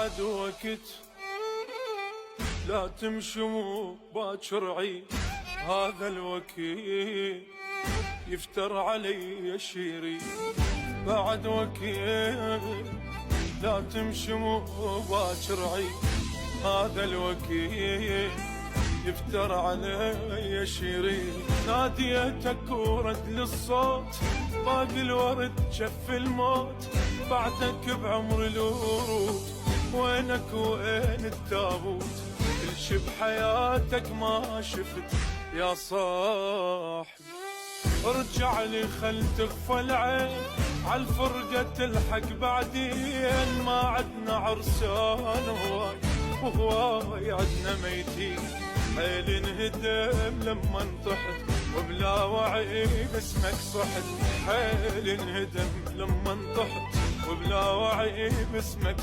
بعد وقت لا تمشوا باكر عيد، هذا الوكيل يفتر علي الشيرين. بعد وكيل لا تمشوا باكر عيد، هذا الوكيل يفتر علي الشيرين. ناديتك ورد للصوت، باقي الورد شف الموت، بعدك بعمر الورود، وينك وين التابوت؟ كل شي بحياتك ما شفت يا صاحبي. ارجع لي خل تخفى العين، عالفرقة تلحق بعدين. ما عدنا عرسان هواي وهواي عدنا ميتين، حيل انهدم لما انطحت وبلا وعي باسمك صحت. حيل انهدم لما انطحت وبلا وعي باسمك